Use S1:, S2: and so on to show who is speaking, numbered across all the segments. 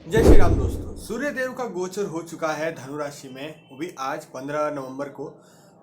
S1: जय श्री राम दोस्तों। सूर्य देव का गोचर हो चुका है धनु राशि में, वो भी आज 15 नवंबर को।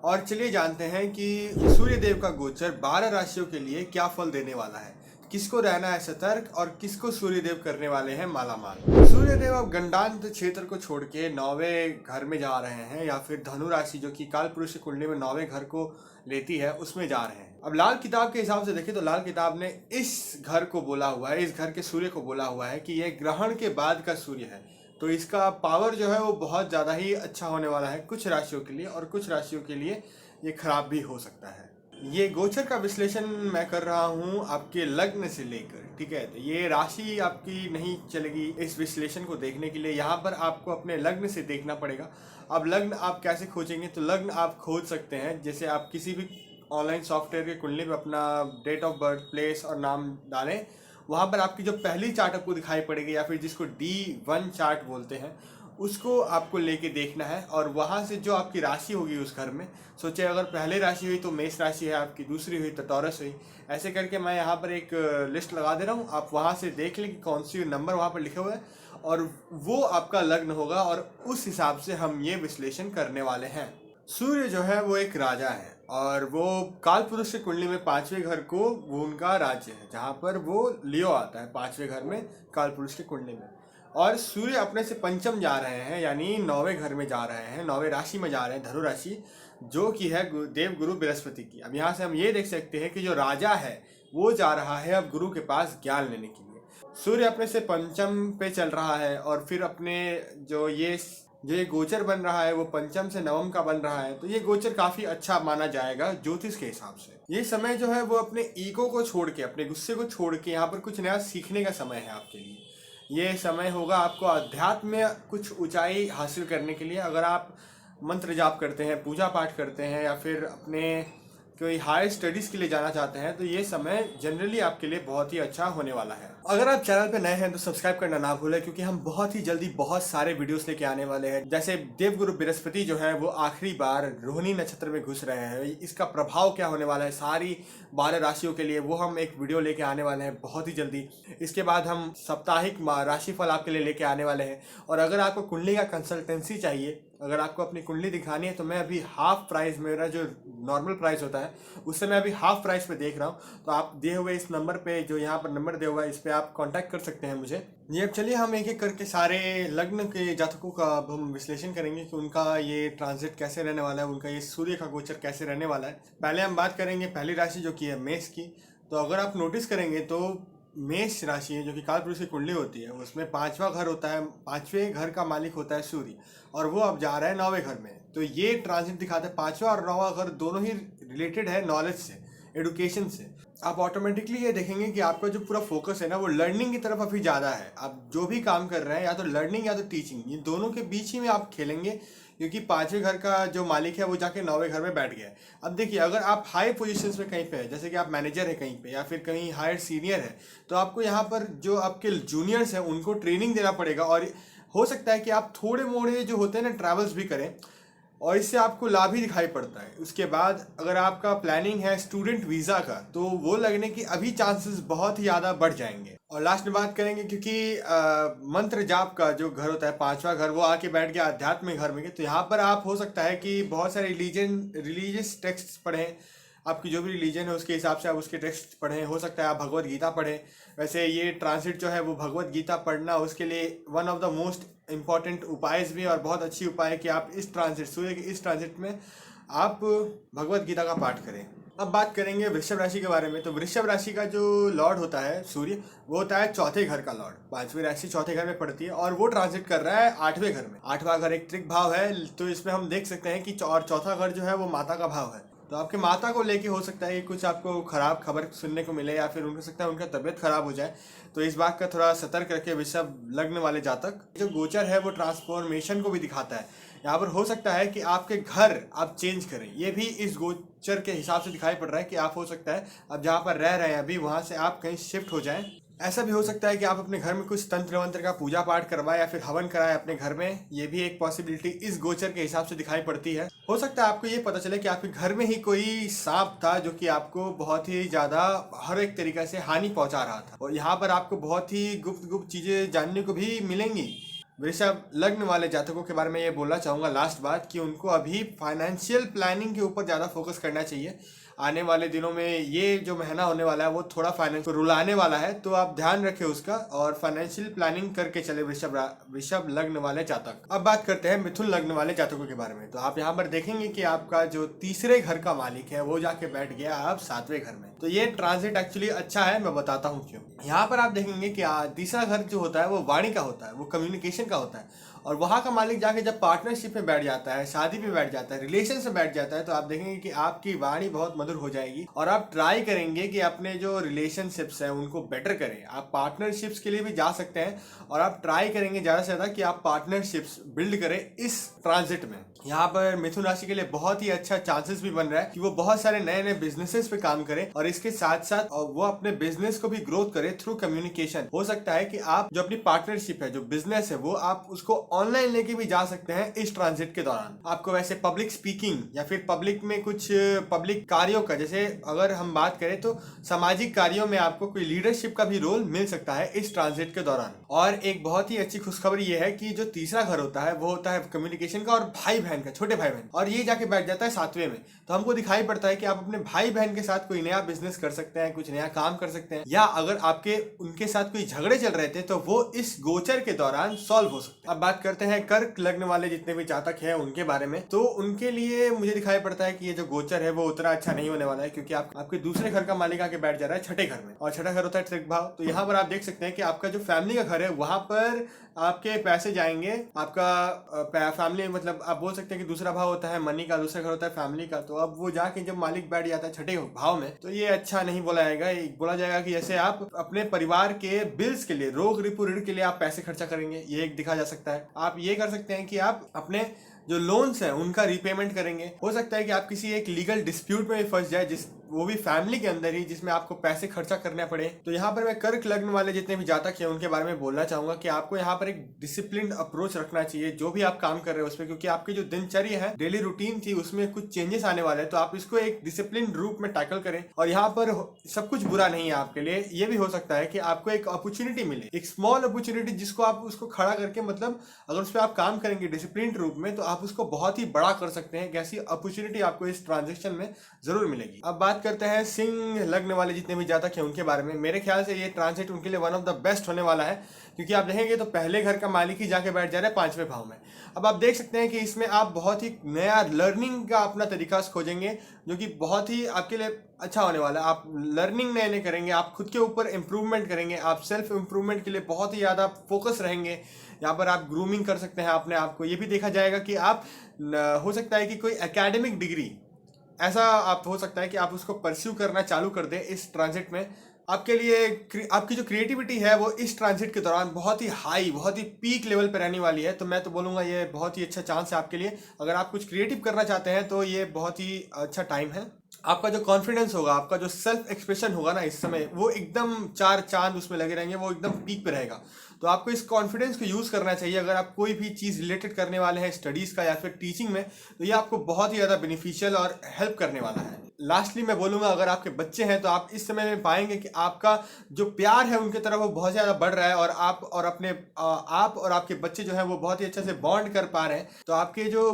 S1: और चलिए जानते हैं कि सूर्य देव का गोचर 12 राशियों के लिए क्या फल देने वाला है, किसको रहना है सतर्क और किसको सूर्य देव करने वाले हैं मालामाल। सूर्य देव अब गंडांत क्षेत्र को छोड़ के 9वें घर में जा रहे हैं, या फिर धनु राशि जो कि काल पुरुष की कुंडली में 9वें घर को लेती है उसमें जा रहे हैं। अब लाल किताब के हिसाब से देखें तो लाल किताब ने इस घर को बोला हुआ है, इस घर के सूर्य को बोला हुआ है कि यह ग्रहण के बाद का सूर्य है, तो इसका पावर जो है वो बहुत ज़्यादा ही अच्छा होने वाला है कुछ राशियों के लिए, और कुछ राशियों के लिए ये खराब भी हो सकता है। ये गोचर का विश्लेषण मैं कर रहा हूँ आपके लग्न से लेकर, ठीक है। तो ये राशि आपकी नहीं चलेगी इस विश्लेषण को देखने के लिए, यहाँ पर आपको अपने लग्न से देखना पड़ेगा। अब लग्न आप कैसे खोजेंगे, तो लग्न आप खोज सकते हैं जैसे आप किसी भी ऑनलाइन सॉफ्टवेयर के कुंडली में अपना डेट ऑफ बर्थ, प्लेस और नाम डालें। वहाँ पर आपकी जो पहली चार्ट आपको दिखाई पड़ेगी, या फिर जिसको D1 चार्ट बोलते हैं, उसको आपको लेके देखना है। और वहाँ से जो आपकी राशि होगी उस घर में, सोचे अगर पहले राशि हुई तो मेष राशि है आपकी, दूसरी हुई तो टॉरस हुई, ऐसे करके मैं यहाँ पर एक लिस्ट लगा दे रहा हूँ। आप वहाँ से देख लें कि कौन सी नंबर वहाँ पर लिखे हुए हैं, और वो आपका लग्न होगा, और उस हिसाब से हम ये विश्लेषण करने वाले हैं। सूर्य जो है वो एक राजा है, और वो काल पुरुष की कुंडली में 5वें घर को वो उनका राज्य है, जहाँ पर वो लियो आता है 5वें घर में काल पुरुष की कुंडली में। और सूर्य अपने से पंचम जा रहे हैं, यानी 9वें घर में जा रहे हैं, 9वें राशि में जा रहे हैं, धनु राशि, जो कि है देव गुरु बृहस्पति की। अब यहाँ से हम ये देख सकते हैं कि जो राजा है वो जा रहा है अब गुरु के पास ज्ञान लेने के लिए। सूर्य अपने से पंचम पे चल रहा है, और फिर अपने जो ये गोचर बन रहा है वो पंचम से नवम का बन रहा है, तो ये गोचर काफी अच्छा माना जाएगा ज्योतिष के हिसाब से। ये समय जो है वो अपने ईगो को छोड़ के, अपने गुस्से को छोड़ के यहाँ पर कुछ नया सीखने का समय है आपके लिए। ये समय होगा आपको अध्यात्म में कुछ ऊंचाई हासिल करने के लिए। अगर आप मंत्र जाप करते हैं, पूजा पाठ करते हैं, या फिर अपने कोई हायर स्टडीज़ के लिए जाना चाहते हैं, तो ये समय जनरली आपके लिए बहुत ही अच्छा होने वाला है। अगर आप चैनल पे नए हैं तो सब्सक्राइब करना ना भूलें, क्योंकि हम बहुत ही जल्दी बहुत सारे वीडियोस लेके आने वाले हैं। जैसे देवगुरु बृहस्पति जो है वो आखिरी बार रोहिणी नक्षत्र में घुस रहे हैं, इसका प्रभाव क्या होने वाला है सारी 12 राशियों के लिए, वो हम एक वीडियो लेके आने वाले हैं बहुत ही जल्दी। इसके बाद हम साप्ताहिक राशिफल आपके लिए लेके आने वाले हैं। और अगर आपको कुंडली का कंसल्टेंसी चाहिए, अगर आपको अपनी कुंडली दिखानी है, तो मैं अभी हाफ प्राइस, मेरा जो नॉर्मल प्राइस होता है उससे मैं अभी हाफ प्राइस पे देख रहा हूँ। तो आप दिए हुए इस नंबर पे, जो यहाँ पर नंबर दिया हुआ है, इस पे आप कांटेक्ट कर सकते हैं मुझे। ये अब चलिए हम एक एक करके सारे लग्न के जातकों का अब हम विश्लेषण करेंगे कि उनका ये ट्रांजिट कैसे रहने वाला है, उनका ये सूर्य का गोचर कैसे रहने वाला है। पहले हम बात करेंगे पहली राशि जो कि है मेष की। तो अगर आप नोटिस करेंगे तो मेष राशि है जो कि काल पुरुष की कुंडली होती है, उसमें 5वां घर होता है, 5वें घर का मालिक होता है सूर्य, और वो अब जा रहा है 9वें घर में। तो ये ट्रांजिट दिखाता है 5वां और 9वां घर दोनों ही रिलेटेड है नॉलेज से, एडुकेशन से। आप ऑटोमेटिकली ये देखेंगे कि आपका जो पूरा फोकस है ना वो लर्निंग की तरफ अभी ज़्यादा है। आप जो भी काम कर रहे हैं, या तो लर्निंग या तो टीचिंग, ये दोनों के बीच ही में आप खेलेंगे, क्योंकि 5वें घर का जो मालिक है वो जाके 9वें घर में बैठ गया है। अब देखिए, अगर आप हाई पोजीशंस में कहीं पे है, जैसे कि आप मैनेजर है कहीं पे, या फिर कहीं हायर सीनियर है, तो आपको यहाँ पर जो आपके जूनियर्स हैं उनको ट्रेनिंग देना पड़ेगा। और हो सकता है कि आप थोड़े मोड़े जो होते हैं ना ट्रैवल्स भी करें, और इससे आपको लाभ ही दिखाई पड़ता है। उसके बाद अगर आपका प्लानिंग है स्टूडेंट वीज़ा का, तो वो लगने की अभी चांसेस बहुत ही ज़्यादा बढ़ जाएंगे। और लास्ट में बात करेंगे, क्योंकि मंत्र जाप का जो घर होता है 5वां घर, वो आके बैठ गया आध्यात्मिक घर में, तो यहाँ पर आप हो सकता है कि बहुत सारे रिलीजियस टेक्स्ट पढ़ें। आपकी जो भी रिलीजन है उसके हिसाब से आप उसके टेक्स्ट पढ़ें। हो सकता है आप भगवत गीता पढ़ें। वैसे ये ट्रांसिट जो है वो भगवत गीता पढ़ना उसके लिए one of the most important उपाय भी, और बहुत अच्छी उपाय है कि आप इस ट्रांसिट, सूर्य के इस ट्रांसिट में आप भगवत गीता का पाठ करें। अब बात करेंगे वृषभ राशि के बारे में। तो वृषभ राशि का जो लॉर्ड होता है सूर्य, वो होता है चौथे घर का लॉर्ड। 5वीं राशि चौथे घर में पड़ती है, और वो ट्रांसिट कर रहा है 8वें घर में। 8वां घर एक त्रिक भाव है, तो इसमें हम देख सकते हैं कि और चौथा घर जो है वो माता का भाव है। तो आपके माता को लेके हो सकता है कि कुछ आपको खराब खबर सुनने को मिले, या फिर हो सकता है उनका तबीयत खराब हो जाए। तो इस बात का थोड़ा सतर्क रखे वृषभ लग्न वाले जातक। जो गोचर है वो ट्रांसफॉर्मेशन को भी दिखाता है। यहाँ पर हो सकता है कि आपके घर आप चेंज करें, ये भी इस गोचर के हिसाब से दिखाई पड़ रहा है कि आप हो सकता है अब जहाँ पर रह रहे हैं अभी, वहाँ से आप कहीं शिफ्ट हो जाएं। ऐसा भी हो सकता है कि आप अपने घर में कुछ तंत्र मंत्र का पूजा पाठ करवाए या फिर हवन कराए अपने घर में। ये भी एक पॉसिबिलिटी इस गोचर के हिसाब से दिखाई पड़ती है। हो सकता है आपको ये पता चले कि आपके घर में ही कोई सांप था जो कि आपको बहुत ही ज्यादा हर एक तरीके से हानि पहुंचा रहा था, और यहाँ पर आपको बहुत ही गुप्त गुप्त चीजें जानने को भी मिलेंगी। वृषभ लग्न वाले जातकों के बारे में ये बोलना चाहूंगा लास्ट बात, कि उनको अभी फाइनेंशियल प्लानिंग के ऊपर ज़्यादा फोकस करना चाहिए। आने वाले दिनों में ये जो महीना होने वाला है वो थोड़ा फाइनेंस को रुलाने वाला है, तो आप ध्यान रखें उसका और फाइनेंशियल प्लानिंग करके चले वृषभ लग्न वाले जातक। अब बात करते हैं मिथुन लग्न वाले जातकों के बारे में। तो आप यहाँ पर देखेंगे कि आपका जो तीसरे घर का मालिक है वो जाके बैठ गया आप सातवें घर में। तो ये ट्रांजिट एक्चुअली अच्छा है, मैं बताता हूँ क्यों। यहाँ पर आप देखेंगे कि तीसरा घर जो होता है वो वाणी का होता है, वो कम्युनिकेशन का होता है, और वहाँ का मालिक जाके जब पार्टनरशिप में बैठ जाता है, शादी पे बैठ जाता है, रिलेशन से बैठ जाता है, तो आप देखेंगे कि आपकी वाणी बहुत मधुर हो जाएगी और आप ट्राई करेंगे कि अपने जो रिलेशनशिप्स हैं उनको बेटर करें। आप पार्टनरशिप्स के लिए भी जा सकते हैं और आप ट्राई करेंगे ज़्यादा से ज़्यादा कि आप पार्टनरशिप्स बिल्ड करें इस ट्रांजिट में। यहाँ पर मिथुन राशि के लिए बहुत ही अच्छा चांसेस भी बन रहा है कि वो बहुत सारे नए नए बिजनेसेस पे काम करें और इसके साथ साथ वो अपने बिजनेस को भी ग्रोथ करे थ्रू कम्युनिकेशन। हो सकता है कि आप जो अपनी पार्टनरशिप है, जो बिजनेस है, वो आप उसको ऑनलाइन लेके भी जा सकते हैं इस ट्रांजिट के दौरान। आपको वैसे पब्लिक स्पीकिंग या फिर पब्लिक में कुछ पब्लिक कार्यों का, जैसे अगर हम बात करें तो सामाजिक कार्यों में आपको कोई लीडरशिप का भी रोल मिल सकता है इस ट्रांजिट के दौरान। और एक बहुत ही अच्छी खुशखबरी ये है कि जो तीसरा घर होता है वो होता है कम्युनिकेशन का और भाई बहन का, छोटे भाई बहन, और ये जाके बैठ जाता है सातवें में। तो हमको दिखाई पड़ता है कि आप अपने भाई बहन के साथ कोई नया बिजनेस कर सकते हैं, कुछ नया काम कर सकते हैं, या अगर आपके उनके साथ कोई झगड़े चल रहे थे तो वो इस गोचर के दौरान सॉल्व हो सकते हैं। अब बात करते हैं कर्क लग्न वाले जितने भी जातक हैं उनके बारे में। तो उनके लिए मुझे दिखाई पड़ता है कि ये जो गोचर है वो उतना अच्छा नहीं होने वाला है, क्योंकि आपके दूसरे घर का मालिक आके बैठ जा रहा है छठे घर में, और छठा घर होता है त्रिक भाव। तो यहाँ पर आप देख सकते हैं कि आपका जो फैमिली का घर है वहां पर आपके पैसे जाएंगे। आपका फैमिली मतलब आप बोल सकते हैं कि दूसरा भाव होता है मनी का, दूसरा घर होता है फैमिली का। तो अब वो जाके जब मालिक बैठ जाता है छठे भाव में तो ये अच्छा नहीं बोला जाएगा। बोला जाएगा कि जैसे आप अपने परिवार के बिल्स के लिए, रोग रिपू ऋण के लिए आप पैसे खर्चा करेंगे, ये एक दिखा जा सकता है। आप ये कर सकते हैं कि आप अपने जो लोन्स हैं उनका रीपेमेंट करेंगे। हो सकता है कि आप किसी एक लीगल डिस्प्यूट में भी फंस जाए, वो भी फैमिली के अंदर ही, जिसमें आपको पैसे खर्चा करने पड़े। तो यहाँ पर मैं कर्क लग्न वाले जितने भी जातक हैं उनके बारे में बोलना चाहूंगा कि आपको यहाँ पर एक डिसिप्लिन्ड अप्रोच रखना चाहिए जो भी आप काम कर रहे हो उसमें, क्योंकि आपकी जो दिनचर्या है, डेली रूटीन थी, उसमें कुछ चेंजेस आने वाले हैं। तो आप इसको एक डिसिप्लिन रूप में टैकल करें। और यहाँ पर सब कुछ बुरा नहीं है आपके लिए। ये भी हो सकता है कि आपको एक अपॉर्चुनिटी मिले, एक स्मॉल अपॉर्चुनिटी, जिसको आप उसको खड़ा करके, मतलब अगर उस पर आप काम करेंगे डिसिप्लिन रूप में तो आप उसको बहुत ही बड़ा कर सकते हैं। ऐसी अपॉर्चुनिटी आपको इस ट्रांजेक्शन में जरूर मिलेगी। अब बात करते हैं सिंह लग्न वाले जितने भी जातक हैं उनके बारे में। मेरे ख्याल से ये ट्रांजिट उनके लिए वन ऑफ द बेस्ट होने वाला है, क्योंकि आप देखेंगे तो पहले घर का मालिक ही जाके बैठ जा रहा है पांचवें भाव में। अब आप देख सकते हैं कि इसमें आप बहुत ही नया लर्निंग का अपना तरीका खोजेंगे जो कि बहुत ही आपके लिए अच्छा होने वाला है। आप लर्निंग नए नए करेंगे, आप खुद के ऊपर इंप्रूवमेंट करेंगे, आप सेल्फ इंप्रूवमेंट के लिए बहुत ही ज़्यादा फोकस रहेंगे। यहाँ पर आप ग्रूमिंग कर सकते हैं अपने आप को। ये भी देखा जाएगा कि आप हो सकता है कि कोई एकेडमिक डिग्री ऐसा आप हो सकता है कि आप उसको परस्यू करना चालू कर दें इस ट्रांजिट में। आपके लिए आपकी जो क्रिएटिविटी है वो इस ट्रांजिट के दौरान बहुत ही हाई, बहुत ही पीक लेवल पर रहने वाली है। तो मैं तो बोलूँगा ये बहुत ही अच्छा चांस है आपके लिए। अगर आप कुछ क्रिएटिव करना चाहते हैं तो ये बहुत ही अच्छा टाइम है। आपका जो कॉन्फिडेंस होगा, आपका जो सेल्फ एक्सप्रेशन होगा ना इस समय, वो एकदम चार चांद उसमें लगे रहेंगे, वो एकदम पीक पे रहेगा। तो आपको इस कॉन्फिडेंस को यूज़ करना चाहिए। अगर आप कोई भी चीज़ रिलेटेड करने वाले हैं स्टडीज़ का या फिर टीचिंग में, तो ये आपको बहुत ही ज़्यादा बेनिफिशियल और हेल्प करने वाला है। लास्टली मैं बोलूँगा, अगर आपके बच्चे हैं तो आप इस समय में पाएंगे कि आपका जो प्यार है उनके तरफ वो बहुत ज़्यादा बढ़ रहा है, और आप और आपके बच्चे जो हैं वो बहुत ही अच्छे से बॉन्ड कर पा रहे हैं। तो आपके जो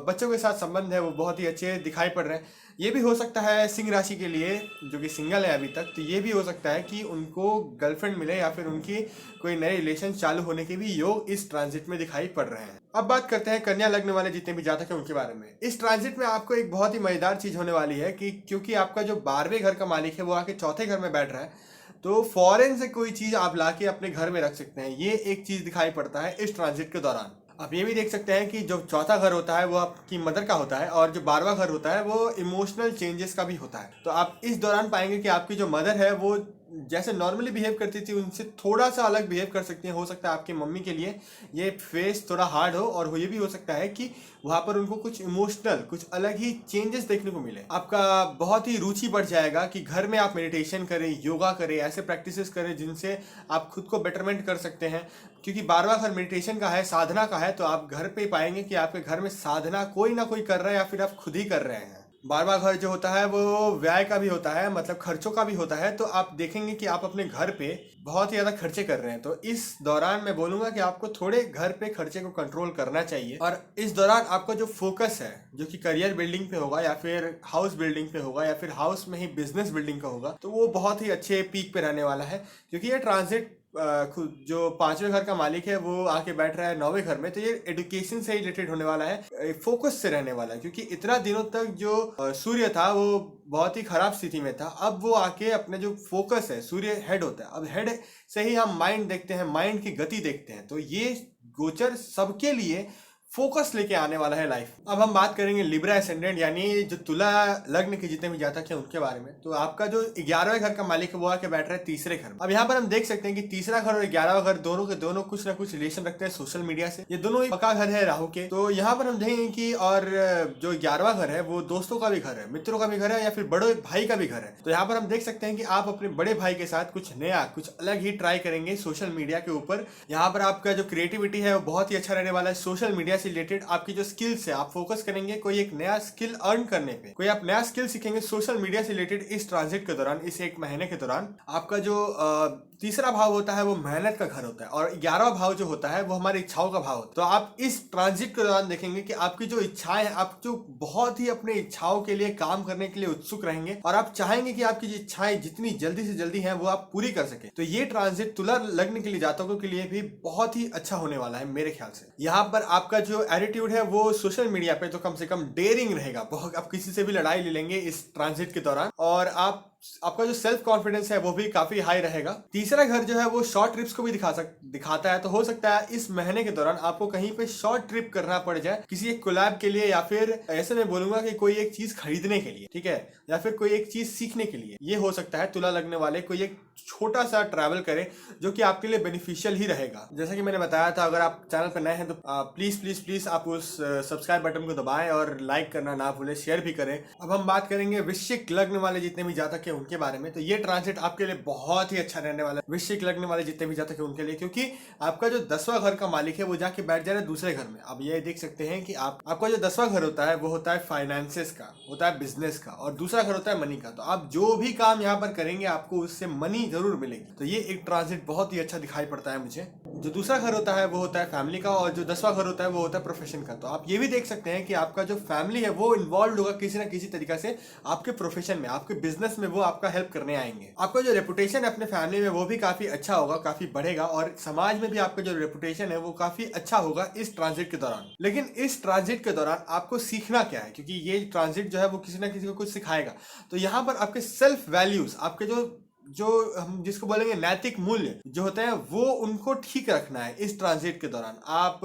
S1: बच्चों के साथ संबंध है वो बहुत ही अच्छे दिखाई पड़ रहे हैं। ये भी हो सकता है सिंह राशि के लिए जो कि सिंगल है अभी तक, तो ये भी हो सकता है कि उनको गर्लफ्रेंड मिले या फिर उनकी कोई नए रिलेशन चालू होने के भी योग इस ट्रांजिट में दिखाई पड़ रहे हैं। अब बात करते हैं कन्या लग्न वाले जितने भी जातक हैं उनके बारे में। इस ट्रांजिट में आपको एक बहुत ही मजेदार चीज होने वाली है कि क्योंकि आपका जो 12वें घर का मालिक है वो आके चौथे घर में बैठ रहा है, तो फॉरेन से कोई चीज आप लाके अपने घर में रख सकते हैं। ये एक चीज दिखाई पड़ता है इस ट्रांजिट के दौरान। आप ये भी देख सकते हैं कि जो चौथा घर होता है वो आपकी मदर का होता है, और जो 12वां घर होता है वो इमोशनल चेंजेस का भी होता है। तो आप इस दौरान पाएंगे कि आपकी जो मदर है वो जैसे नॉर्मली बिहेव करती थी उनसे थोड़ा सा अलग बिहेव कर सकती हैं। हो सकता है आपकी मम्मी के लिए ये फेस थोड़ा हार्ड हो, और ये भी हो सकता है कि वहाँ पर उनको कुछ इमोशनल कुछ अलग ही चेंजेस देखने को मिले। आपका बहुत ही रुचि बढ़ जाएगा कि घर में आप मेडिटेशन करें, योगा करें, ऐसे प्रैक्टिसेस करें जिनसे आप खुद को बेटरमेंट कर सकते हैं। क्योंकि 12वां घर मेडिटेशन का है, साधना का है, तो आप घर पे पाएंगे कि आपके घर में साधना कोई ना कोई कर रहा है या फिर आप खुद ही कर रहे हैं। 12वां घर जो होता है वो व्यय का भी होता है, मतलब खर्चों का भी होता है। तो आप देखेंगे कि आप अपने घर पे बहुत ही ज़्यादा खर्चे कर रहे हैं। तो इस दौरान मैं बोलूँगा कि आपको थोड़े घर पे खर्चे को कंट्रोल करना चाहिए। और इस दौरान आपका जो फोकस है, जो कि करियर बिल्डिंग पे होगा या फिर हाउस बिल्डिंग पे होगा या फिर हाउस में ही बिजनेस बिल्डिंग का होगा, तो वो बहुत ही अच्छे पीक पे रहने वाला है। क्योंकि ये ट्रांजिट खुद जो 5वें घर का मालिक है वो आके बैठ रहा है 9वें घर में, तो ये एजुकेशन से रिलेटेड होने वाला है, फोकस से रहने वाला है। क्योंकि इतना दिनों तक जो सूर्य था वो बहुत ही खराब स्थिति में था, अब वो आके अपने जो फोकस है, सूर्य हेड होता है, अब हेड से ही हम माइंड देखते हैं, माइंड की गति देखते हैं। तो ये गोचर सबके लिए फोकस लेके आने वाला है लाइफ। अब हम बात करेंगे लिब्रा एसेंडेंट यानी जो तुला लग्न के जितने भी जातक हैं उनके बारे में। तो आपका जो 11वें घर का मालिक है वो आके बैठ रहा है 3रे घर में। अब यहाँ पर हम देख सकते हैं कि 3रा घर और 11वां घर दोनों के दोनों कुछ ना कुछ रिलेशन रखते हैं सोशल मीडिया से। ये दोनों ही पक्का घर है राहु के। तो यहाँ पर हम देखेंगे कि और जो 11वां घर है वो दोस्तों का भी घर है, मित्रों का भी घर है, या फिर बड़े भाई का भी घर है। तो यहाँ पर हम देख सकते हैं कि आप अपने बड़े भाई के साथ कुछ नया कुछ अलग ही ट्राई करेंगे सोशल मीडिया के ऊपर। यहाँ पर आपका जो क्रिएटिविटी है वो बहुत ही अच्छा रहने वाला है। सोशल मीडिया से रिलेटेड आपकी जो स्किल्स है आप फोकस करेंगे कोई एक नया स्किल अर्न करने पे, कोई आप नया स्किल सीखेंगे सोशल मीडिया से रिलेटेड इस ट्रांजिट के दौरान, इस 1 महीने के दौरान। आपका जो 3रा भाव होता है वो मेहनत का घर होता है, और 11वां भाव जो होता है वो हमारी इच्छाओं का भाव होता है। तो आप इस ट्रांजिट के दौरान देखेंगे कि आपकी जो इच्छाएं हैं, आप जो बहुत ही अपने इच्छाओं के लिए काम करने के लिए उत्सुक रहेंगे, और आप चाहेंगे कि आपकी जो इच्छाएं जितनी जल्दी से जल्दी हैं वो आप पूरी कर सके। तो ये ट्रांजिट तुला लग्न के लिए जातकों के लिए भी बहुत ही अच्छा होने वाला है मेरे ख्याल से। यहाँ पर आपका जो एटीट्यूड है वो सोशल मीडिया पे तो कम से कम डेयरिंग रहेगा, बहुत आप किसी से भी लड़ाई ले लेंगे इस ट्रांजिट के दौरान, और आपका जो सेल्फ कॉन्फिडेंस है वो भी काफी हाई रहेगा। 3रा घर जो है वो शॉर्ट ट्रिप्स को भी दिखाता है। तो हो सकता है इस महीने के दौरान आपको कहीं पे शॉर्ट ट्रिप करना पड़ जाए किसी एक कोलैब के लिए, या फिर ऐसे मैं बोलूंगा कि कोई एक चीज खरीदने के लिए, ठीक है, या फिर कोई एक चीज सीखने के लिए। ये हो सकता है तुला लगने वाले कोई एक छोटा सा ट्रैवल करे जो कि आपके लिए बेनिफिशियल ही रहेगा। जैसा कि मैंने बताया था, अगर आप चैनल पर नए हैं तो प्लीज प्लीज प्लीज आप उस सब्सक्राइब बटन को दबाएं और लाइक करना ना भूलें, शेयर भी करें। अब हम बात करेंगे वृश्चिक लग्न वाले जितने भी जातक हैं उनके बारे में। तो ये ट्रांजिट आपके लिए बहुत ही अच्छा रहने वाला है वृश्चिक लग्न वाले जितने भी जातक हैं उनके लिए, क्योंकि आपका जो 10वां घर का मालिक है वो जाके बैठ जा रहा है 2रे घर में। अब ये देख सकते हैं कि आपका जो 10वां घर होता है वो होता है फाइनेंसेस का, होता है बिजनेस का, और दूसरा घर होता है मनी का। तो आप जो भी काम यहाँ पर करेंगे आपको उससे मनी जरूर मिलेगी। तो ये एक ट्रांजिट बहुत ही अच्छा दिखाई पड़ता है मुझे। जो दूसरा घर होता है वो होता है फैमिली का, और जो 10वां घर होता है वो होता है प्रोफेशन का। तो आप ये भी देख सकते हैं कि आपका जो फैमिली है वो इन्वॉल्व होगा किसी ना किसी तरीका से आपके प्रोफेशन में, आपके बिजनेस में, वो आपका हेल्प करने आएंगे। आपका जो रेपुटेशन है अपने फैमिली में वो भी काफी अच्छा होगा, काफी बढ़ेगा, और समाज में भी आपका जो रेपुटेशन है वो काफी अच्छा होगा इस ट्रांजिट के दौरान। लेकिन इस ट्रांजिट के दौरान आपको सीखना क्या है, क्योंकि ये ट्रांजिट जो है वो किसी ना किसी को कुछ सिखाएगा। तो यहाँ पर आपके सेल्फ वैल्यूज, आपके जो हम जिसको बोलेंगे नैतिक मूल्य जो होते हैं वो उनको ठीक रखना है इस ट्रांजिट के दौरान। आप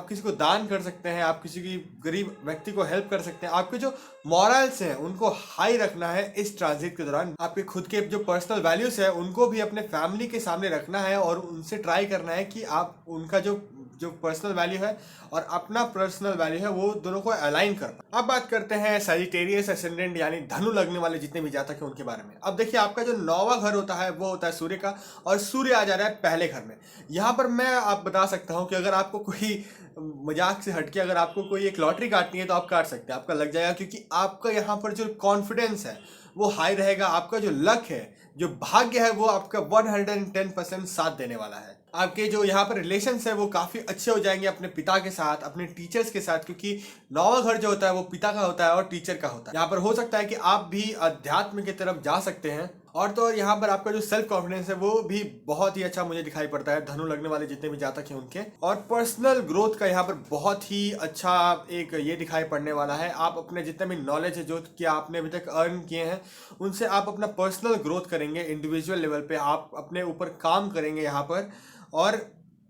S1: किसी को दान कर सकते हैं, आप किसी की गरीब व्यक्ति को हेल्प कर सकते हैं। आपके जो मॉरल्स हैं उनको हाई रखना है इस ट्रांजिट के दौरान। आपके खुद के जो पर्सनल वैल्यूज है उनको भी अपने फैमिली के सामने रखना है, और उनसे ट्राई करना है कि आप उनका जो पर्सनल वैल्यू है और अपना पर्सनल वैल्यू है वो दोनों को अलाइन करना। अब बात करते हैं सजिटेरियस एसेंडेंट यानी धनु लगने वाले जितने भी जातक हैं उनके बारे में। अब देखिए आपका जो 9वां घर होता है वो होता है सूर्य का, और सूर्य आ जा रहा है पहले घर में। यहाँ पर मैं आप बता सकता हूँ कि अगर आपको कोई मजाक से हटके अगर आपको कोई एक लॉटरी काटनी है तो आप काट सकते हैं, आपका लग जाएगा, क्योंकि आपका यहाँ पर जो कॉन्फिडेंस है वो हाई रहेगा। आपका जो लक है, जो भाग्य है, वो आपका 110% साथ देने वाला है। आपके जो यहाँ पर रिलेशंस है वो काफी अच्छे हो जाएंगे अपने पिता के साथ, अपने टीचर्स के साथ, क्योंकि 9वां घर जो होता है वो पिता का होता है और टीचर का होता है। यहाँ पर हो सकता है कि आप भी अध्यात्म की तरफ जा सकते हैं। और तो और यहाँ पर आपका जो सेल्फ कॉन्फिडेंस है वो भी बहुत ही अच्छा मुझे दिखाई पड़ता है धनु लगने वाले जितने भी जातक हैं उनके। और पर्सनल ग्रोथ का यहाँ पर बहुत ही अच्छा एक ये दिखाई पड़ने वाला है। आप अपने जितने भी नॉलेज है जो कि आपने अभी तक अर्न किए हैं उनसे आप अपना पर्सनल ग्रोथ करेंगे, इंडिविजुअल लेवल पे आप अपने ऊपर काम करेंगे यहाँ पर। और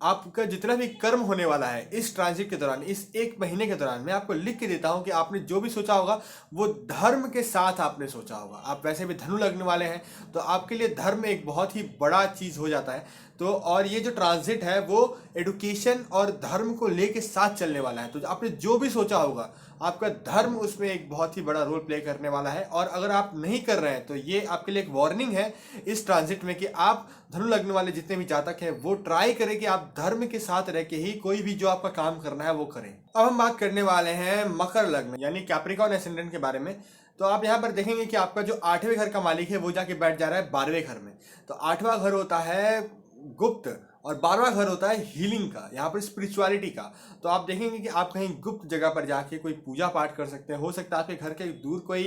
S1: आपका जितना भी कर्म होने वाला है इस ट्रांजिट के दौरान, इस एक महीने के दौरान, मैं आपको लिख के देता हूं कि आपने जो भी सोचा होगा वो धर्म के साथ आपने सोचा होगा। आप वैसे भी धनु लगने वाले हैं, तो आपके लिए धर्म एक बहुत ही बड़ा चीज हो जाता है। तो और ये जो ट्रांजिट है वो एडुकेशन और धर्म को लेके साथ चलने वाला है। तो आपने जो भी सोचा होगा आपका धर्म उसमें एक बहुत ही बड़ा रोल प्ले करने वाला है। और अगर आप नहीं कर रहे हैं तो ये आपके लिए एक वार्निंग है इस ट्रांजिट में कि आप धनु लगने वाले जितने भी जातक हैं वो ट्राई करें कि आप धर्म के साथ रह के ही कोई भी जो आपका काम करना है वो करें। अब हम बात करने वाले हैं मकर लग्न यानी कैप्रिकॉर्न एसेंडेंट के बारे में। तो आप यहाँ पर देखेंगे कि आपका जो 8वें घर का मालिक है वो जाके बैठ जा रहा है 12वें घर में। तो 8वां घर होता है गुप्त और 12वां घर होता है हीलिंग का, यहाँ पर स्पिरिचुअलिटी का। तो आप देखेंगे कि आप कहीं गुप्त जगह पर जाके कोई पूजा पाठ कर सकते हैं। हो सकता है आपके घर के दूर कोई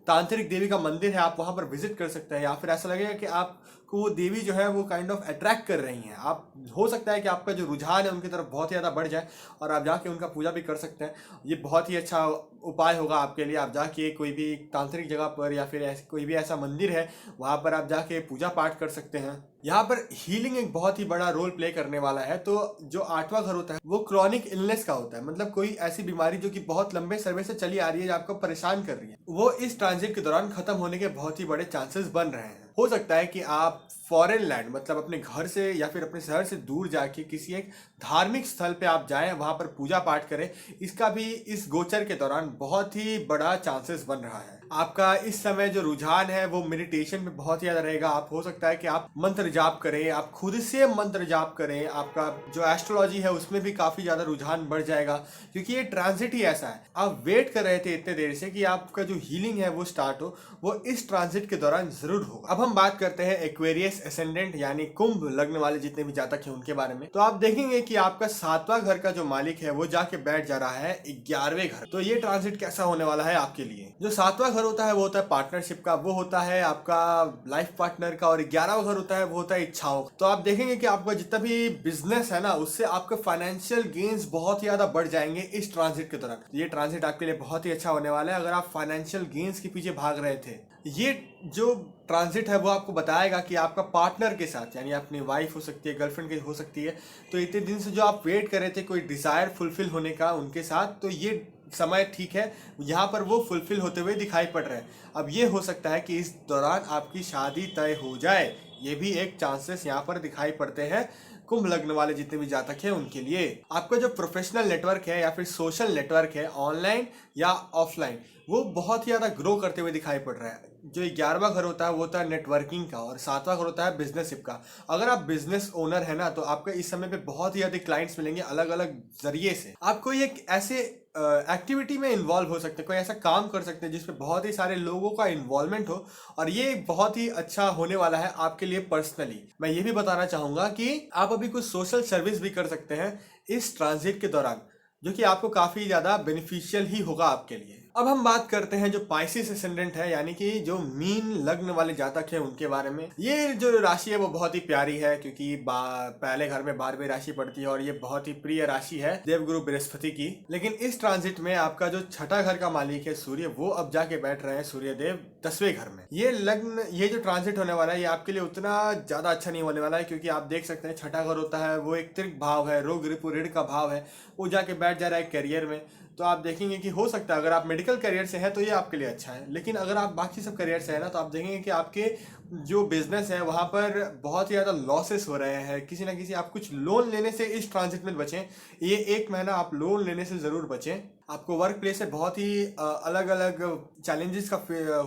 S1: तांत्रिक देवी का मंदिर है, आप वहां पर विजिट कर सकते हैं। या फिर ऐसा लगेगा कि आपको वो देवी जो है वो काइंड ऑफ अट्रैक्ट कर रही हैं। आप हो सकता है कि आपका जो रुझान है उनकी तरफ बहुत ज़्यादा बढ़ जाए और आप जाके उनका पूजा भी कर सकते हैं। ये बहुत ही अच्छा उपाय होगा आपके लिए। आप जाके कोई भी तांत्रिक जगह पर या फिर कोई भी ऐसा मंदिर है वहां पर आप जाके पूजा पाठ कर सकते हैं। यहाँ पर हीलिंग एक बहुत ही बड़ा रोल प्ले करने वाला है। तो जो 8वां घर होता है वो क्रॉनिक इलनेस का होता है, मतलब कोई ऐसी बीमारी जो कि बहुत लंबे समय से चली आ रही है, जो आपको परेशान कर रही है, वो इस ट्रांजिट के दौरान खत्म होने के बहुत ही बड़े चांसेस बन रहे हैं। हो सकता है कि आप फॉरेन लैंड मतलब अपने घर से या फिर अपने शहर से दूर जाके किसी एक धार्मिक स्थल पे आप जाएं, वहां पर पूजा पाठ करें। इसका भी इस गोचर के दौरान बहुत ही बड़ा चांसेस बन रहा है। आपका इस समय जो रुझान है वो मेडिटेशन में बहुत ज़्यादा रहेगा। आप हो सकता है कि आप मंत्र जाप करें, आप खुद से मंत्र जाप करें। आपका जो एस्ट्रोलॉजी है उसमें भी काफ़ी ज़्यादा रुझान बढ़ जाएगा, क्योंकि ये ट्रांजिट ही ऐसा है। आप वेट कर रहे थे इतने देर से कि आपका जो हीलिंग है वो स्टार्ट हो, वो इस ट्रांजिट के दौरान जरूर होगा। अब हम बात करते हैं एक्वेरियस एसेंडेंट यानी कुंभ लग्न वाले जितने भी जातक हैं उनके बारे में। तो आप देखेंगे कि आपका 7वां घर का जो मालिक है वो जाके बैठ जा रहा है 11वें घर। तो ये ट्रांजिट कैसा होने वाला है आपके लिए। जो 7वां घर होता है वो होता है पार्टनरशिप का, वो होता है आपका लाइफ पार्टनर का। और 11वां घर होता है वो होता है इच्छाओं का। तो आप देखेंगे कि आपका जितना भी बिजनेस है ना उससे आपके फाइनेंशियल गेन्स बहुत ज्यादा बढ़ जाएंगे इस ट्रांजिट के दौरान। ये ट्रांजिट आपके लिए बहुत ही अच्छा होने वाला है अगर आप फाइनेंशियल गेन्स के पीछे भाग रहे थे। ये जो ट्रांजिट है वो आपको बताएगा कि आपका पार्टनर के साथ, यानी अपनी वाइफ हो सकती है, गर्लफ्रेंड की हो सकती है, तो इतने दिन से जो आप वेट कर रहे थे कोई डिजायर फुलफिल होने का उनके साथ, तो ये समय ठीक है, यहाँ पर वो फुलफिल होते हुए दिखाई पड़ रहे हैं। अब ये हो सकता है कि इस दौरान आपकी शादी तय हो जाए, ये भी एक चांसेस यहाँ पर दिखाई पड़ते हैं कुंभ लग्न वाले जितने भी जातक हैं उनके लिए। आपका जो प्रोफेशनल नेटवर्क है या फिर सोशल नेटवर्क है ऑनलाइन या ऑफलाइन, वो बहुत ही ज़्यादा ग्रो करते हुए दिखाई पड़ रहा है। जो 11वां घर होता है वो होता है नेटवर्किंग का और 7वां घर होता है बिजनेसशिप का। अगर आप बिजनेस ओनर है ना तो आपको इस समय पे बहुत ही अधिक क्लाइंट्स मिलेंगे अलग अलग जरिए से। आपको एक ऐसे एक्टिविटी में इन्वॉल्व हो सकते हैं, कोई ऐसा काम कर सकते हैं जिसमें बहुत ही सारे लोगों का इन्वॉल्वमेंट हो, और ये बहुत ही अच्छा होने वाला है आपके लिए पर्सनली। मैं ये भी बताना चाहूंगा कि आप अभी कुछ सोशल सर्विस भी कर सकते हैं इस ट्रांजिट के दौरान, जो कि आपको काफी ज्यादा बेनिफिशियल ही होगा आपके लिए। अब हम बात करते हैं जो पाइसिस एसेंडेंट है यानी कि जो मीन लग्न वाले जातक हैं उनके बारे में। ये जो राशि है वो बहुत ही प्यारी है, क्योंकि पहले घर में 12वीं राशि पड़ती है और ये बहुत ही प्रिय राशि है देवगुरु बृहस्पति की। लेकिन इस ट्रांजिट में आपका जो 6ठा घर का मालिक है सूर्य, वो अब जाके बैठ रहे हैं सूर्य देव 10वें घर में। ये जो ट्रांजिट होने वाला है ये आपके लिए उतना ज्यादा अच्छा नहीं होने वाला है, क्योंकि आप देख सकते हैं 6ठा घर होता है वो एक त्रिक भाव है, रोग रिपु ऋण का भाव है, वो जाके बैठ जा रहा है करियर में। तो आप देखेंगे कि हो सकता है अगर आप मेडिकल करियर से हैं तो ये आपके लिए अच्छा है, लेकिन अगर आप बाकी सब करियर से हैं ना तो आप देखेंगे कि आपके जो बिजनेस है वहाँ पर बहुत ही ज़्यादा लॉसेस हो रहे हैं। किसी ना किसी आप कुछ लोन लेने से इस ट्रांजिट में बचें, ये 1 महीना आप लोन लेने से ज़रूर बचें। आपको वर्क प्लेस से बहुत ही अलग अलग चैलेंजेस का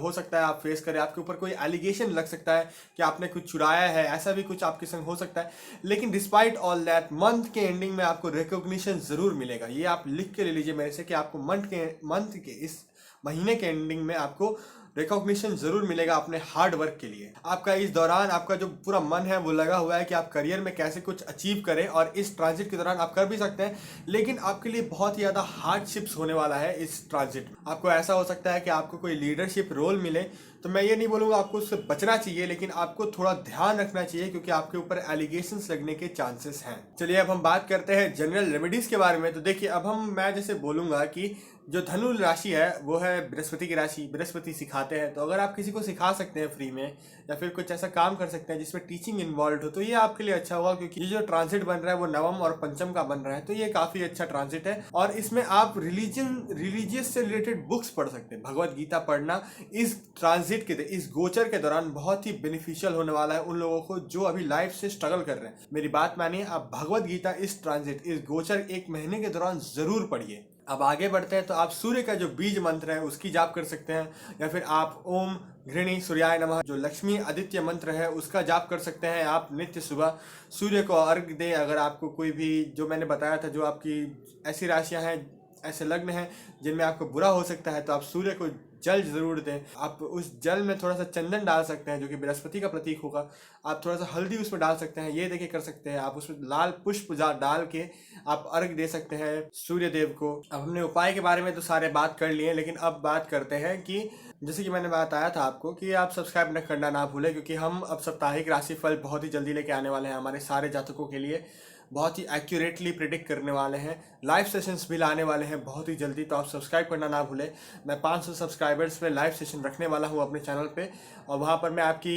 S1: हो सकता है आप फेस करें। आपके ऊपर कोई एलिगेशन लग सकता है कि आपने कुछ चुराया है, ऐसा भी कुछ आपके संग हो सकता है। लेकिन डिस्पाइट ऑल दैट मंथ के एंडिंग में आपको रिकॉग्निशन ज़रूर मिलेगा। ये आप लिख के ले लीजिए मेरे से कि आपको मंथ के इस महीने के एंडिंग में आपको रिकॉग्निशन जरूर मिलेगा अपने हार्ड वर्क के लिए। आपका इस दौरान आपका जो पूरा मन है वो लगा हुआ है कि आप करियर में कैसे कुछ अचीव करें, और इस ट्रांजिट के दौरान आप कर भी सकते हैं, लेकिन आपके लिए बहुत ही ज़्यादा हार्डशिप्स होने वाला है इस ट्रांजिट में। आपको ऐसा हो सकता है कि आपको कोई लीडरशिप रोल मिले, तो मैं ये नहीं बोलूँगा आपको उससे बचना चाहिए, लेकिन आपको थोड़ा ध्यान रखना चाहिए क्योंकि आपके ऊपर एलिगेशंस लगने के चांसेस हैं। चलिए अब हम बात करते हैं जनरल रेमेडीज के बारे में। तो देखिए अब मैं जैसे बोलूँगा कि जो धनु राशि है वो है बृहस्पति की राशि। बृहस्पति सिखाते हैं, तो अगर आप किसी को सिखा सकते हैं फ्री में या फिर कुछ ऐसा काम कर सकते हैं जिसमें टीचिंग इन्वॉल्व हो, तो ये आपके लिए अच्छा होगा, क्योंकि ये जो ट्रांजिट बन रहा है वो नवम और पंचम का बन रहा है, तो ये काफी अच्छा ट्रांजिट है। और इसमें आप रिलीजियस से रिलेटेड बुक्स पढ़ सकते हैं। भगवत गीता पढ़ना इस ट्रांजिट के इस गोचर के दौरान बहुत ही बेनिफिशियल होने वाला है उन लोगों को जो अभी लाइफ से स्ट्रगल कर रहे हैं। मेरी बात मानिए, आप भगवत गीता इस ट्रांजिट इस गोचर 1 महीने के दौरान जरूर पढ़िए। अब आगे बढ़ते हैं, तो आप सूर्य का जो बीज मंत्र है उसकी जाप कर सकते हैं, या फिर आप ओम घृणी सूर्याय नमः जो लक्ष्मी आदित्य मंत्र है उसका जाप कर सकते हैं। आप नित्य सुबह सूर्य को अर्घ दें। अगर आपको कोई भी, जो मैंने बताया था, जो आपकी ऐसी राशियां हैं, ऐसे लग्न हैं जिनमें आपको बुरा हो सकता है, तो आप सूर्य को जल जरूर दें। आप उस जल में थोड़ा सा चंदन डाल सकते हैं जो कि बृहस्पति का प्रतीक होगा। आप थोड़ा सा हल्दी उसमें डाल सकते हैं, ये देखिए कर सकते हैं। आप उसमें लाल पुष्प डाल के आप अर्घ दे सकते हैं सूर्य देव को। अब हमने उपाय के बारे में तो सारे बात कर लिए, लेकिन अब बात करते हैं कि जैसे कि मैंने बताया था आपको कि आप सब्सक्राइब न करना ना भूलें, क्योंकि हम अब साप्ताहिक राशिफल बहुत ही जल्दी लेके आने वाले हैं हमारे सारे जातकों के लिए। बहुत ही एक्यूरेटली प्रिडिक्ट करने वाले हैं। लाइव सेशंस भी लाने वाले हैं बहुत ही जल्दी, तो आप सब्सक्राइब करना ना भूलें। मैं 500 सब्सक्राइबर्स पे लाइव सेशन रखने वाला हूं अपने चैनल पे, और वहां पर मैं आपकी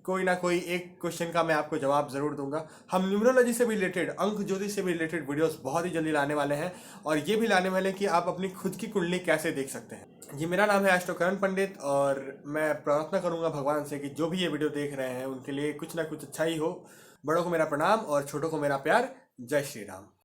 S1: कोई ना कोई एक क्वेश्चन का मैं आपको जवाब जरूर दूंगा। हम न्यूमरोलॉजी से भी रिलेटेड, अंक ज्योतिष से भी रिलेटेड वीडियोस बहुत ही जल्दी लाने वाले हैं, और ये भी लाने वाले हैं कि आप अपनी खुद की कुंडली कैसे देख सकते हैं। जी, मेरा नाम है एस्ट्रो करण पंडित, और मैं प्रार्थना करूंगा भगवान से कि जो भी ये वीडियो देख रहे हैं उनके लिए कुछ ना कुछ अच्छा ही हो। बड़ों को मेरा प्रणाम और छोटों को मेरा प्यार। जय श्री राम।